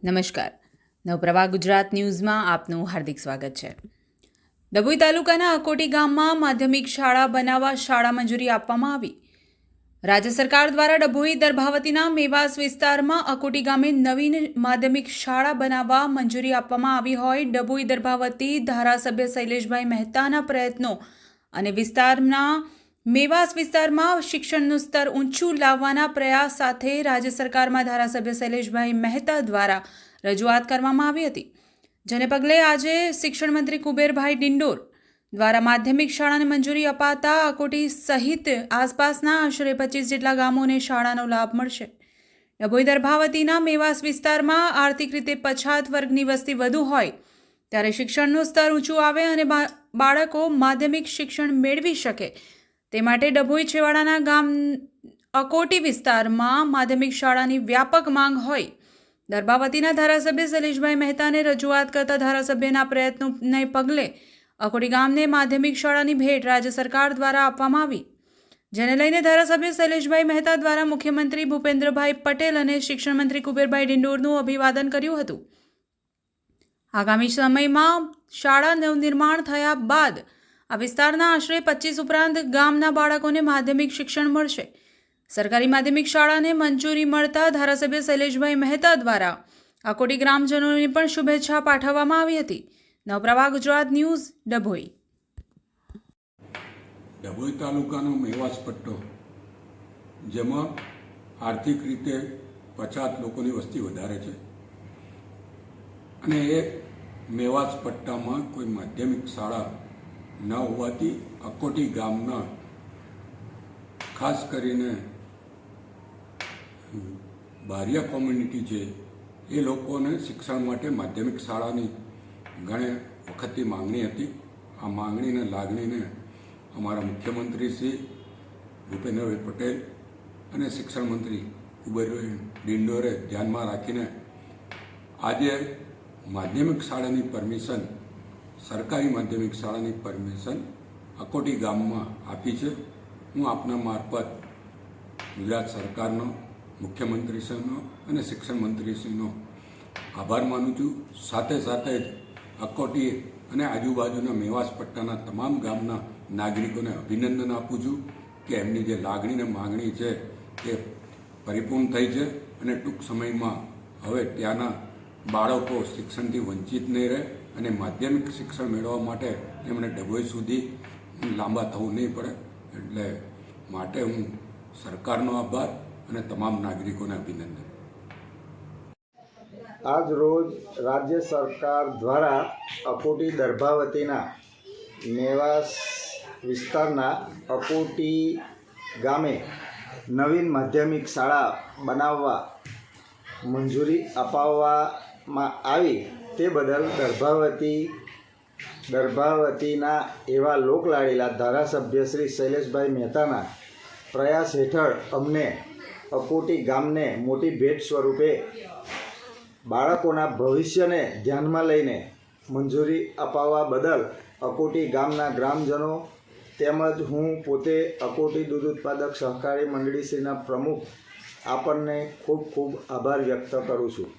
નમસ્કાર. નવપ્રવાહ ગુજરાત ન્યૂઝમાં આપનું હાર્દિક સ્વાગત છે. ડભોઈ તાલુકાના અકોટી ગામમાં માધ્યમિક શાળા બનાવવા શાળા મંજૂરી આપવામાં આવી. રાજ્ય સરકાર દ્વારા ડભોઈ દર્ભાવતીના મેવાસ વિસ્તારમાં અકોટી ગામે નવીન માધ્યમિક શાળા બનાવવા મંજૂરી આપવામાં આવી હોય ડભોઈ દર્ભાવતી ધારાસભ્ય શૈલેષભાઈ મહેતાના પ્રયત્નો અને વિસ્તારના મેવાસ વિસ્તારમાં શિક્ષણનું સ્તર ઊંચું લાવવાના પ્રયાસ સાથે રાજ્ય સરકારમાં ધારાસભ્ય શૈલેષભાઈ મહેતા દ્વારા રજૂઆત કરવામાં આવી હતી, જેને પગલે આજે શિક્ષણ મંત્રી કુબેરભાઈ ડિંડોર દ્વારા માધ્યમિક શાળાને મંજૂરી અપાતા અકોટી સહિત આસપાસના આશરે 25 જેટલા ગામોને શાળાનો લાભ મળશે. ડભોઈ દર્ભાવતીના મેવાસ વિસ્તારમાં આર્થિક રીતે પછાત વર્ગની વસ્તી વધુ હોય ત્યારે શિક્ષણનું સ્તર ઊંચું આવે અને બાળકો માધ્યમિક શિક્ષણ મેળવી શકે તે માટે ડભોઈ છેવાડાના ગામ અકોટી વિસ્તારમાં માધ્યમિક શાળાની વ્યાપક માંગ હોય. દર્ભાવતીના ધારાસભ્ય શૈલેષભાઈ મહેતાને રજૂઆત કરતા ધારાસભ્યના પ્રયત્નોને પગલે અકોટી ગામને માધ્યમિક શાળાની ભેટ રાજ્ય સરકાર દ્વારા આપવામાં આવી, જેને લઈને ધારાસભ્ય શૈલેષભાઈ મહેતા દ્વારા મુખ્યમંત્રી ભૂપેન્દ્રભાઈ પટેલ અને શિક્ષણ મંત્રી કુબેરભાઈ ડિંડોરનું અભિવાદન કર્યું હતું. આગામી સમયમાં શાળા નવનિર્માણ થયા બાદ આ વિસ્તારના આશરે 25 ઉપરાંત ગામના બાળકોને માધ્યમિક શિક્ષણ મળશે. સરકારી માધ્યમિક શાળાને મંજૂરી મળતા ધારાસભ્ય શૈલેષભાઈ મહેતા દ્વારા અકોટી ગ્રામજનોને પણ શુભેચ્છા પાઠવવામાં આવી હતી. નવપ્રવાહ ગુજરાત ન્યૂઝ, ડભોઈ. ડભોઈ તાલુકાનો મેવાસ પટ્ટો, જેમાં આર્થિક રીતે પછાત લોકોની વસ્તી વધારે છે અને એ મેવાસ પટ્ટામાં કોઈ માધ્યમિક શાળા ન હોવાથી અકોટી ગામના ખાસ કરીને બારિયા કોમ્યુનિટી છે એ લોકોને શિક્ષણ માટે માધ્યમિક શાળાની ઘણી વખતથી માંગણી હતી. આ માંગણીને લાગણીને અમારા મુખ્યમંત્રી શ્રી ભૂપેન્દ્રભાઈ પટેલ અને શિક્ષણ મંત્રી કુબેરભાઈ ડિંડોરે ધ્યાનમાં રાખીને આજે માધ્યમિક શાળાની પરમિશન, સરકારી માધ્યમિક શાળાની પરમિશન અકોટી ગામમાં આપી છે. હું આપના મારફત ગુજરાત સરકારનો, મુખ્યમંત્રીશ્રીનો અને શિક્ષણ મંત્રીશ્રીનો આભાર માનું છું. સાથે સાથે જ અકોટી અને આજુબાજુના મેવાસ પટ્ટાના તમામ ગામના નાગરિકોને અભિનંદન આપું છું કે એમની જે લાગણી અને માગણી છે એ પરિપૂર્ણ થઈ છે અને ટૂંક સમયમાં હવે ત્યાંના બાળકો શિક્ષણથી વંચિત નહીં રહે અને માધ્યમિક શિક્ષણ મેળવવા માટે એમણે ડભોઈ સુધી લાંબા થવું નહીં પડે. એટલે માટે હું સરકારનો આભાર અને તમામ નાગરિકોને અભિનંદન. આજ રોજ રાજ્ય સરકાર દ્વારા અકોટી દર્ભાવતીના મેવાસ વિસ્તારના અકોટી ગામે નવીન માધ્યમિક શાળા બનાવવા મંજૂરી અપાવવામાં આવી તે બદલ દર્ભાવતીના એવા લોકલાડીલા ધારાસભ્ય શ્રી શૈલેષભાઈ મહેતાના પ્રયાસ હેઠળ અમને અકોટી ગામને મોટી ભેટ સ્વરૂપે બાળકોના ભવિષ્યને ધ્યાનમાં લઈને મંજૂરી અપાવવા બદલ અકોટી ગામના ગ્રામજનો તેમજ હું પોતે અકોટી દૂધ ઉત્પાદક સહકારી મંડળીશ્રીના પ્રમુખ આપણને ખૂબ ખૂબ આભાર વ્યક્ત કરું છું.